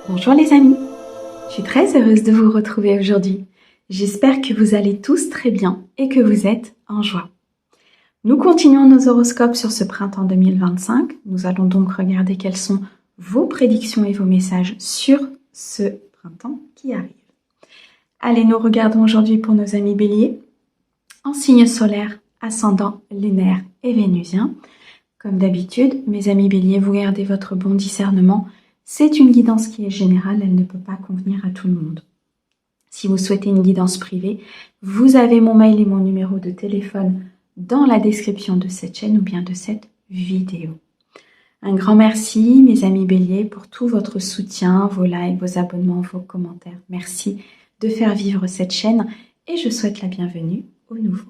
Bonjour les amis, je suis très heureuse de vous retrouver aujourd'hui. J'espère que vous allez tous très bien et que vous êtes en joie. Nous continuons nos horoscopes sur ce printemps 2025. Nous allons donc regarder quelles sont vos prédictions et vos messages sur ce printemps qui arrive. Allez, nous regardons aujourd'hui pour nos amis béliers, en signe solaire, ascendant, lunaire et vénusien. Comme d'habitude, mes amis béliers, vous gardez votre bon discernement. C'est une guidance qui est générale, elle ne peut pas convenir à tout le monde. Si vous souhaitez une guidance privée, vous avez mon mail et mon numéro de téléphone dans la description de cette chaîne ou bien de cette vidéo. Un grand merci, mes amis béliers, pour tout votre soutien, vos likes, vos abonnements, vos commentaires. Merci de faire vivre cette chaîne et je souhaite la bienvenue aux nouveaux.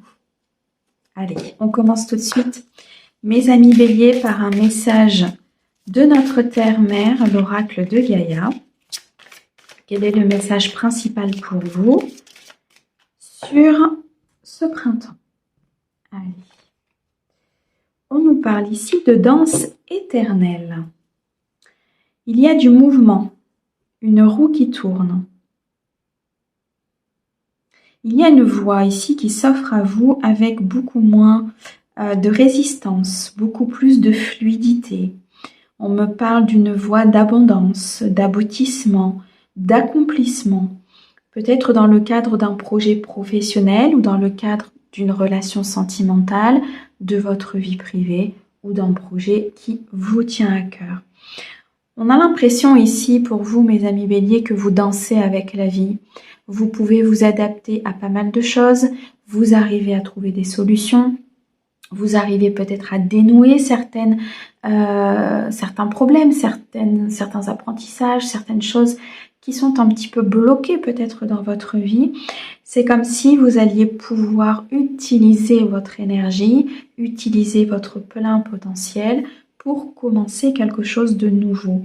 Allez, on commence tout de suite. Mes amis béliers, par un message de notre Terre-Mère, l'oracle de Gaïa. Quel est le message principal pour vous sur ce printemps? Allez. On nous parle ici de danse éternelle. Il y a du mouvement, une roue qui tourne. Il y a une voie ici qui s'offre à vous avec beaucoup moins de résistance, beaucoup plus de fluidité. On me parle d'une voie d'abondance, d'aboutissement, d'accomplissement. Peut-être dans le cadre d'un projet professionnel ou dans le cadre d'une relation sentimentale, de votre vie privée ou d'un projet qui vous tient à cœur. On a l'impression ici pour vous, mes amis béliers, que vous dansez avec la vie. Vous pouvez vous adapter à pas mal de choses. Vous arrivez à trouver des solutions. Vous arrivez peut-être à dénouer certains problèmes, certains apprentissages, certaines choses qui sont un petit peu bloquées peut-être dans votre vie. C'est comme si vous alliez pouvoir utiliser votre énergie, utiliser votre plein potentiel pour commencer quelque chose de nouveau.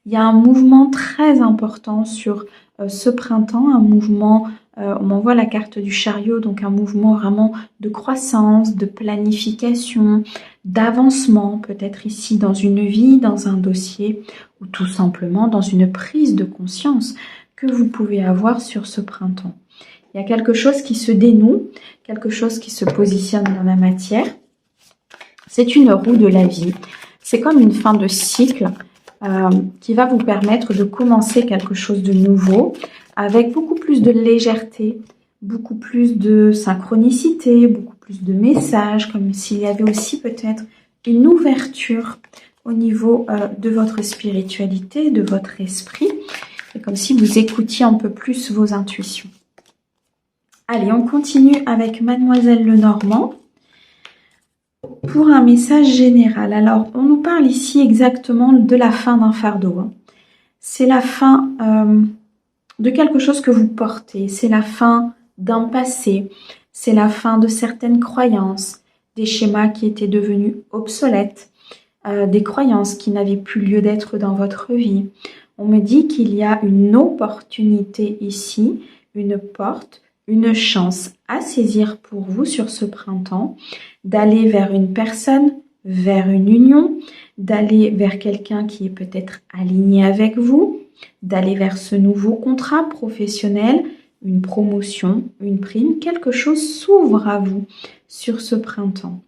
Il y a un mouvement très important sur ce printemps, un mouvement, on m'envoie la carte du chariot, donc un mouvement vraiment de croissance, de planification, d'avancement, peut-être ici dans une vie, dans un dossier, ou tout simplement dans une prise de conscience que vous pouvez avoir sur ce printemps. Il y a quelque chose qui se dénoue, quelque chose qui se positionne dans la matière. C'est une roue de la vie. C'est comme une fin de cycle qui va vous permettre de commencer quelque chose de nouveau avec beaucoup plus de légèreté, beaucoup plus de synchronicité, beaucoup plus de messages, comme s'il y avait aussi peut-être une ouverture au niveau de votre spiritualité, de votre esprit. C'est comme si vous écoutiez un peu plus vos intuitions. Allez, on continue avec Mademoiselle Lenormand pour un message général. Alors, on nous parle ici exactement de la fin d'un fardeau. C'est la fin de quelque chose que vous portez. C'est la fin d'un passé. C'est la fin de certaines croyances, des schémas qui étaient devenus obsolètes, des croyances qui n'avaient plus lieu d'être dans votre vie. On me dit qu'il y a une opportunité ici, une porte, une chance à saisir pour vous sur ce printemps, d'aller vers une personne, vers une union, d'aller vers quelqu'un qui est peut-être aligné avec vous, d'aller vers ce nouveau contrat professionnel, une promotion, une prime, quelque chose s'ouvre à vous sur ce printemps.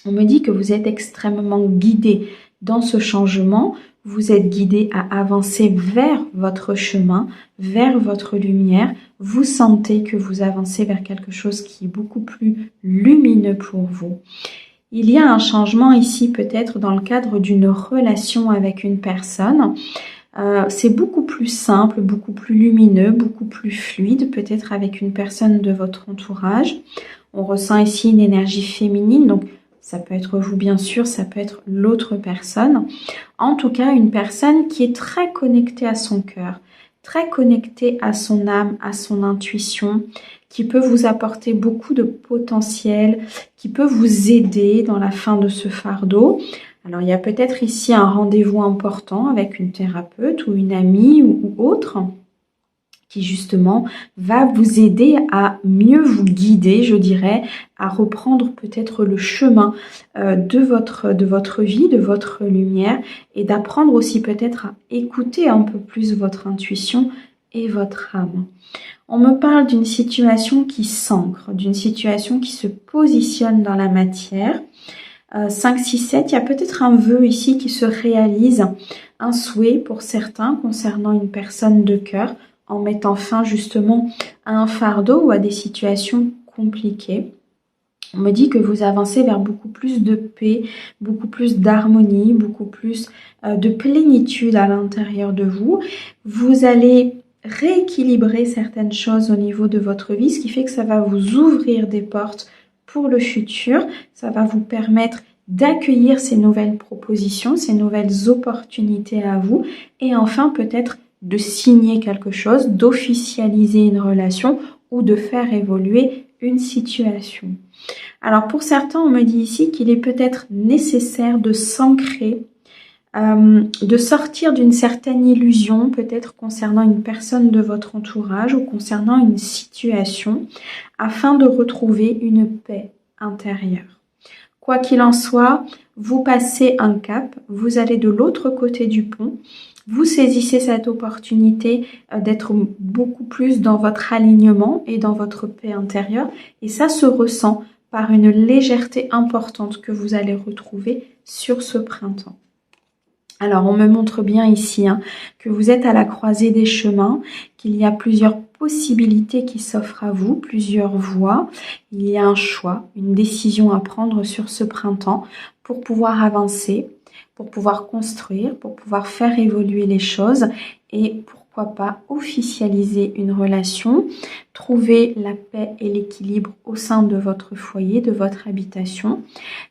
On me dit que vous êtes extrêmement guidé dans ce changement, vous êtes guidé à avancer vers votre chemin, vers votre lumière. Vous sentez que vous avancez vers quelque chose qui est beaucoup plus lumineux pour vous. Il y a un changement ici peut-être dans le cadre d'une relation avec une personne. C'est beaucoup plus simple, beaucoup plus lumineux, beaucoup plus fluide, peut-être avec une personne de votre entourage. On ressent ici une énergie féminine, donc ça peut être vous bien sûr, ça peut être l'autre personne. En tout cas, une personne qui est très connectée à son cœur, très connectée à son âme, à son intuition, qui peut vous apporter beaucoup de potentiel, qui peut vous aider dans la fin de ce fardeau. Alors, il y a peut-être ici un rendez-vous important avec une thérapeute ou une amie ou autre qui justement va vous aider à mieux vous guider, je dirais, à reprendre peut-être le chemin de votre vie, de votre lumière, et d'apprendre aussi peut-être à écouter un peu plus votre intuition et votre âme. On me parle d'une situation qui s'ancre, d'une situation qui se positionne dans la matière. 5, 6, 7, il y a peut-être un vœu ici qui se réalise, un souhait pour certains concernant une personne de cœur, en mettant fin justement à un fardeau ou à des situations compliquées. On me dit que vous avancez vers beaucoup plus de paix, beaucoup plus d'harmonie, beaucoup plus de plénitude à l'intérieur de vous. Vous allez rééquilibrer certaines choses au niveau de votre vie, ce qui fait que ça va vous ouvrir des portes pour le futur. Ça va vous permettre d'accueillir ces nouvelles propositions, ces nouvelles opportunités à vous. Et enfin, peut-être de signer quelque chose, d'officialiser une relation ou de faire évoluer une situation. Alors pour certains, on me dit ici qu'il est peut-être nécessaire de s'ancrer, de sortir d'une certaine illusion, peut-être concernant une personne de votre entourage ou concernant une situation, afin de retrouver une paix intérieure. Quoi qu'il en soit, vous passez un cap, vous allez de l'autre côté du pont, vous saisissez cette opportunité d'être beaucoup plus dans votre alignement et dans votre paix intérieure, et ça se ressent par une légèreté importante que vous allez retrouver sur ce printemps. Alors, on me montre bien ici que vous êtes à la croisée des chemins, qu'il y a plusieurs possibilités qui s'offrent à vous, plusieurs voies. Il y a un choix, une décision à prendre sur ce printemps pour pouvoir avancer, pour pouvoir construire, pour pouvoir faire évoluer les choses et pourquoi pas officialiser une relation, trouver la paix et l'équilibre au sein de votre foyer, de votre habitation.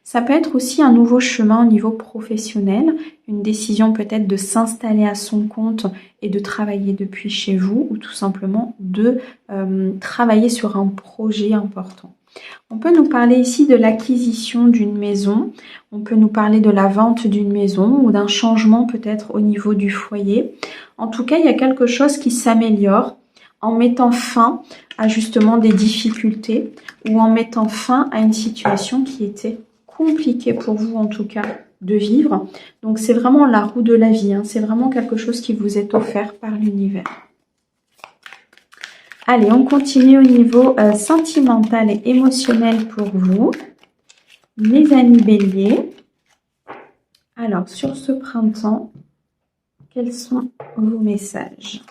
Ça peut être aussi un nouveau chemin au niveau professionnel, une décision peut-être de s'installer à son compte et de travailler depuis chez vous ou tout simplement de travailler sur un projet important. On peut nous parler ici de l'acquisition d'une maison, on peut nous parler de la vente d'une maison ou d'un changement peut-être au niveau du foyer. En tout cas, il y a quelque chose qui s'améliore en mettant fin à justement des difficultés ou en mettant fin à une situation qui était compliquée pour vous en tout cas de vivre. Donc c'est vraiment la roue de la vie, c'est vraiment quelque chose qui vous est offert par l'univers. Allez, on continue au niveau sentimental et émotionnel pour vous, mes amis béliers. Alors, sur ce printemps, quels sont vos messages?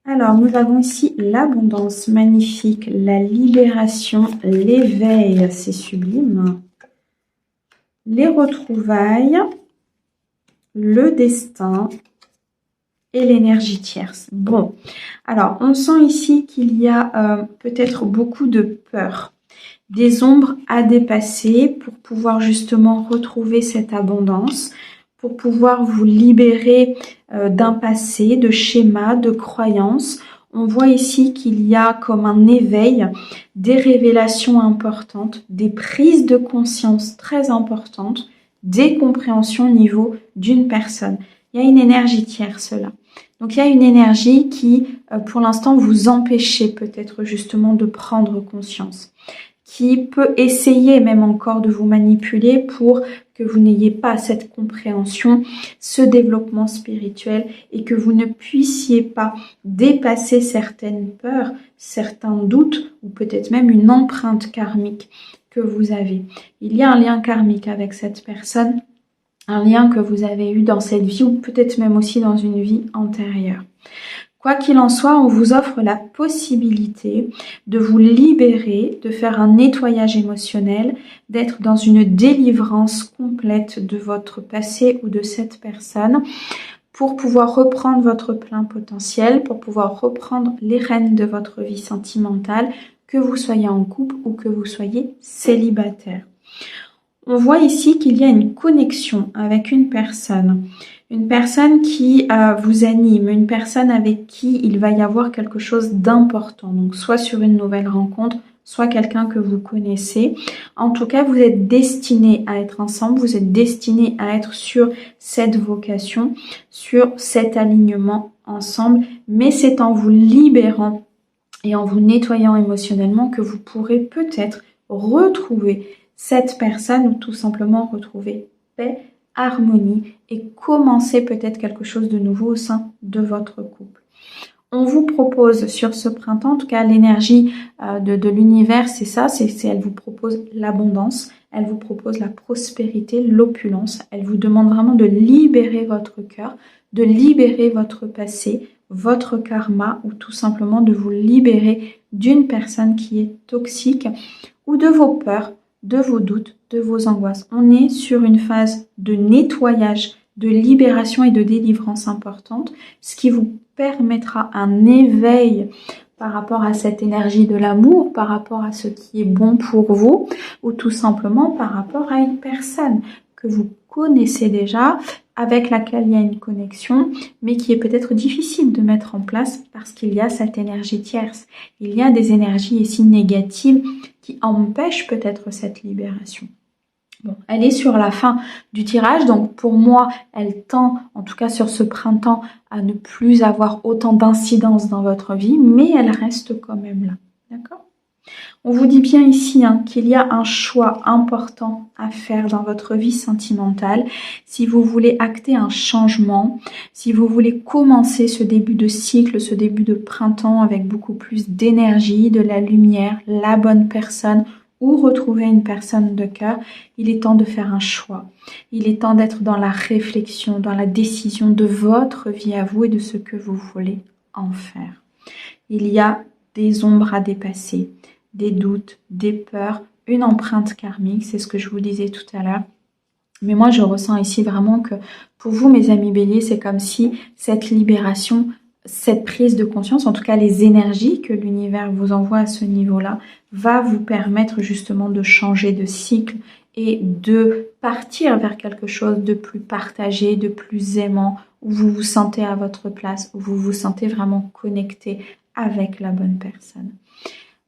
Alors, nous avons ici l'abondance magnifique, la libération, l'éveil, c'est sublime, les retrouvailles, le destin et l'énergie tierce. Bon, alors on sent ici qu'il y a peut-être beaucoup de peur, des ombres à dépasser pour pouvoir justement retrouver cette abondance, pour pouvoir vous libérer d'un passé, de schémas, de croyances. On voit ici qu'il y a comme un éveil, des révélations importantes, des prises de conscience très importantes, des compréhensions au niveau d'une personne. Il y a une énergie tierce là. Donc il y a une énergie qui, pour l'instant, vous empêchez peut-être justement de prendre conscience, qui peut essayer même encore de vous manipuler pour que vous n'ayez pas cette compréhension, ce développement spirituel et que vous ne puissiez pas dépasser certaines peurs, certains doutes ou peut-être même une empreinte karmique que vous avez. Il y a un lien karmique avec cette personne, un lien que vous avez eu dans cette vie ou peut-être même aussi dans une vie antérieure. Quoi qu'il en soit, on vous offre la possibilité de vous libérer, de faire un nettoyage émotionnel, d'être dans une délivrance complète de votre passé ou de cette personne pour pouvoir reprendre votre plein potentiel, pour pouvoir reprendre les rênes de votre vie sentimentale, que vous soyez en couple ou que vous soyez célibataire. On voit ici qu'il y a une connexion avec une personne qui vous anime, une personne avec qui il va y avoir quelque chose d'important. Donc soit sur une nouvelle rencontre, soit quelqu'un que vous connaissez. En tout cas, vous êtes destinés à être ensemble, vous êtes destinés à être sur cette vocation, sur cet alignement ensemble, mais c'est en vous libérant et en vous nettoyant émotionnellement que vous pourrez peut-être retrouver cette personne ou tout simplement retrouver paix, harmonie et commencer peut-être quelque chose de nouveau au sein de votre couple. On vous propose sur ce printemps, en tout cas l'énergie de l'univers, c'est ça, elle vous propose l'abondance, elle vous propose la prospérité, l'opulence, elle vous demande vraiment de libérer votre cœur, de libérer votre passé, votre karma ou tout simplement de vous libérer d'une personne qui est toxique ou de vos peurs, de vos doutes, de vos angoisses. On est sur une phase de nettoyage, de libération et de délivrance importante, ce qui vous permettra un éveil par rapport à cette énergie de l'amour, par rapport à ce qui est bon pour vous, ou tout simplement par rapport à une personne que vous connaissez déjà, avec laquelle il y a une connexion, mais qui est peut-être difficile de mettre en place parce qu'il y a cette énergie tierce. Il y a des énergies ici négatives qui empêchent peut-être cette libération. Bon, elle est sur la fin du tirage, donc pour moi, elle tend, en tout cas sur ce printemps, à ne plus avoir autant d'incidence dans votre vie, mais elle reste quand même là, d'accord ? On vous dit bien ici qu'il y a un choix important à faire dans votre vie sentimentale. Si vous voulez acter un changement, si vous voulez commencer ce début de cycle, ce début de printemps avec beaucoup plus d'énergie, de la lumière, la bonne personne, ou retrouver une personne de cœur, il est temps de faire un choix. Il est temps d'être dans la réflexion, dans la décision de votre vie à vous et de ce que vous voulez en faire. Il y a des ombres à dépasser, des doutes, des peurs, une empreinte karmique, c'est ce que je vous disais tout à l'heure. Mais moi, je ressens ici vraiment que pour vous, mes amis béliers, c'est comme si cette libération, cette prise de conscience, en tout cas les énergies que l'univers vous envoie à ce niveau-là, va vous permettre justement de changer de cycle et de partir vers quelque chose de plus partagé, de plus aimant, où vous vous sentez à votre place, où vous vous sentez vraiment connecté avec la bonne personne.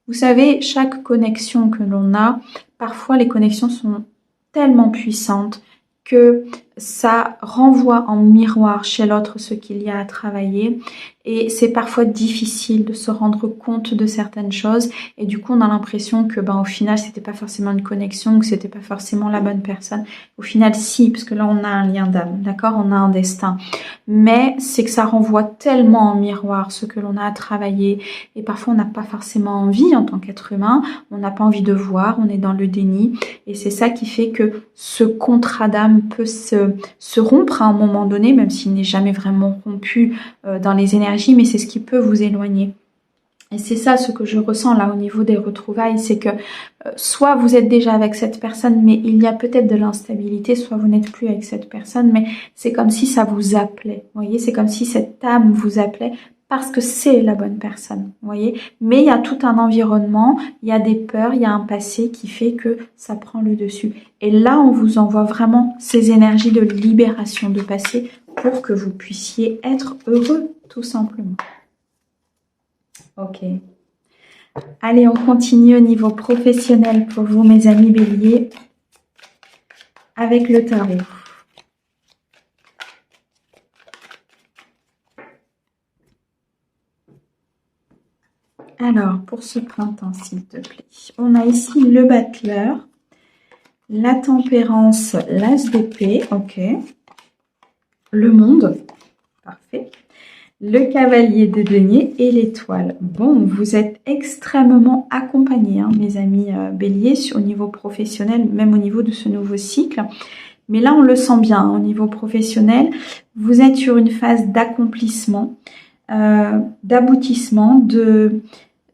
Vous savez, chaque connexion que l'on a, parfois les connexions sont tellement puissantes que ça renvoie en miroir chez l'autre ce qu'il y a à travailler et c'est parfois difficile de se rendre compte de certaines choses et du coup on a l'impression que au final c'était pas forcément une connexion, que c'était pas forcément la bonne personne. Au final si, parce que là on a un lien d'âme, d'accord, on a un destin, mais c'est que ça renvoie tellement en miroir ce que l'on a à travailler et parfois on n'a pas forcément envie en tant qu'être humain, on n'a pas envie de voir, on est dans le déni et c'est ça qui fait que ce contrat d'âme peut se rompre à un moment donné, même s'il n'est jamais vraiment rompu dans les énergies, mais c'est ce qui peut vous éloigner. Et c'est ça ce que je ressens là au niveau des retrouvailles, c'est que soit vous êtes déjà avec cette personne, mais il y a peut-être de l'instabilité, soit vous n'êtes plus avec cette personne, mais c'est comme si ça vous appelait, vous voyez, c'est comme si cette âme vous appelait, parce que c'est la bonne personne, vous voyez. Mais il y a tout un environnement, il y a des peurs, il y a un passé qui fait que ça prend le dessus. Et là, on vous envoie vraiment ces énergies de libération de passé pour que vous puissiez être heureux, tout simplement. Ok. Allez, on continue au niveau professionnel pour vous, mes amis béliers, avec le tarot. Alors, pour ce printemps, s'il te plaît, on a ici le battleur, la tempérance, l'as d'épée, ok, le monde, parfait, le cavalier de denier et l'étoile. Bon, vous êtes extrêmement accompagnés, mes amis béliers, au niveau professionnel, même au niveau de ce nouveau cycle. Mais là, on le sent bien, au niveau professionnel, vous êtes sur une phase d'accomplissement, d'aboutissement,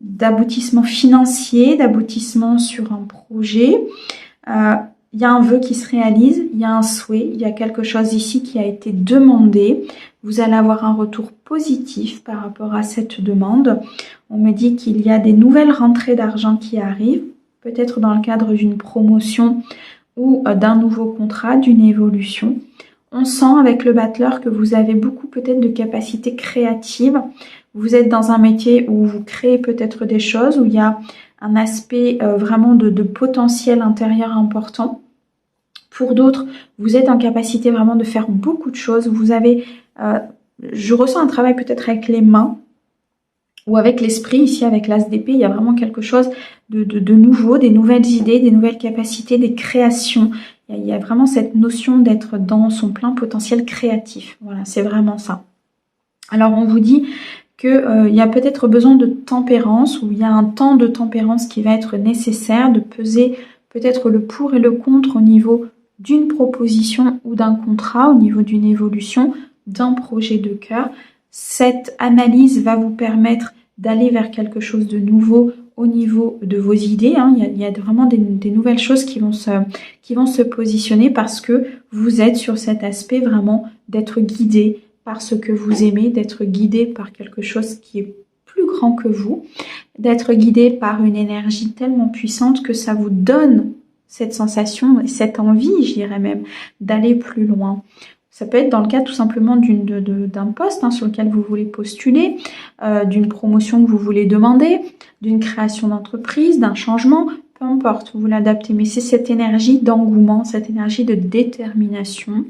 d'aboutissement financier, d'aboutissement sur un projet. Il y a un vœu qui se réalise, il y a un souhait, il y a quelque chose ici qui a été demandé. Vous allez avoir un retour positif par rapport à cette demande. On me dit qu'il y a des nouvelles rentrées d'argent qui arrivent, peut-être dans le cadre d'une promotion ou d'un nouveau contrat, d'une évolution. On sent avec le battleur que vous avez beaucoup peut-être de capacités créatives. Vous êtes dans un métier où vous créez peut-être des choses, où il y a un aspect vraiment de potentiel intérieur important. Pour d'autres, vous êtes en capacité vraiment de faire beaucoup de choses. Vous avez je ressens un travail peut-être avec les mains ou avec l'esprit. Ici, avec l'as d'épée, il y a vraiment quelque chose de nouveau, des nouvelles idées, des nouvelles capacités, des créations. Il y a vraiment cette notion d'être dans son plein potentiel créatif. Voilà, c'est vraiment ça. Alors, on vous dit qu'il y a peut-être besoin de tempérance, ou il y a un temps de tempérance qui va être nécessaire, de peser peut-être le pour et le contre au niveau d'une proposition ou d'un contrat, au niveau d'une évolution, d'un projet de cœur. Cette analyse va vous permettre d'aller vers quelque chose de nouveau au niveau de vos idées. Il y a vraiment des nouvelles choses qui vont se positionner parce que vous êtes sur cet aspect vraiment d'être guidé par ce que vous aimez, d'être guidé par quelque chose qui est plus grand que vous, d'être guidé par une énergie tellement puissante que ça vous donne cette sensation et cette envie, je dirais même, d'aller plus loin. Ça peut être dans le cadre tout simplement d'un poste sur lequel vous voulez postuler, d'une promotion que vous voulez demander, d'une création d'entreprise, d'un changement, peu importe, vous l'adaptez. Mais c'est cette énergie d'engouement, cette énergie de détermination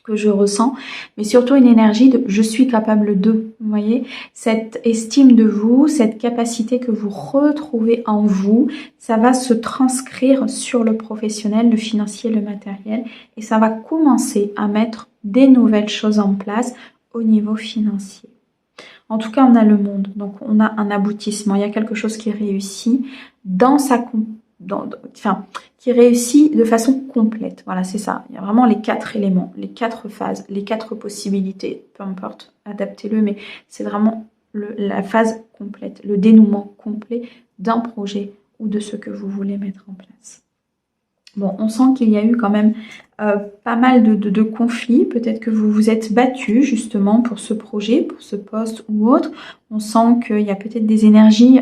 que je ressens, mais surtout une énergie de je suis capable de, vous voyez, cette estime de vous, cette capacité que vous retrouvez en vous, ça va se transcrire sur le professionnel, le financier, le matériel, et ça va commencer à mettre des nouvelles choses en place au niveau financier. En tout cas, on a le monde, donc on a un aboutissement, il y a quelque chose qui réussit dans sa qui réussit de façon complète. Voilà, c'est ça. Il y a vraiment les 4 éléments, les 4 phases, les 4 possibilités, peu importe, adaptez-le, mais c'est vraiment la phase complète, le dénouement complet d'un projet ou de ce que vous voulez mettre en place. Bon, on sent qu'il y a eu quand même pas mal de conflits. Peut-être que vous vous êtes battu justement pour ce projet, pour ce poste ou autre. On sent qu'il y a peut-être des énergies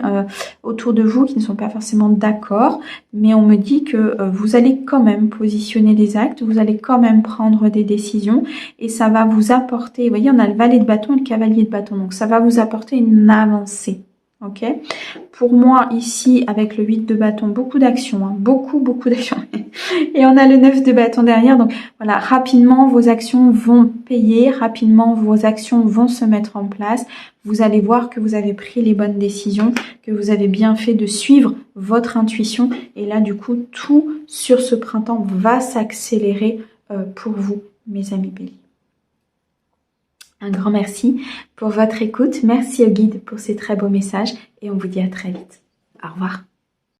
autour de vous qui ne sont pas forcément d'accord. Mais on me dit que vous allez quand même positionner des actes, vous allez quand même prendre des décisions. Et ça va vous apporter, vous voyez, on a le valet de bâton et le cavalier de bâton. Donc ça va vous apporter une avancée. Ok. Pour moi, ici, avec le 8 de bâton, beaucoup d'actions, beaucoup d'actions. Et on a le 9 de bâton derrière. Donc voilà, rapidement, vos actions vont payer, rapidement, vos actions vont se mettre en place. Vous allez voir que vous avez pris les bonnes décisions, que vous avez bien fait de suivre votre intuition. Et là, du coup, tout sur ce printemps va s'accélérer pour vous, mes amis béliers. Un grand merci pour votre écoute. Merci au guide pour ces très beaux messages et on vous dit à très vite. Au revoir.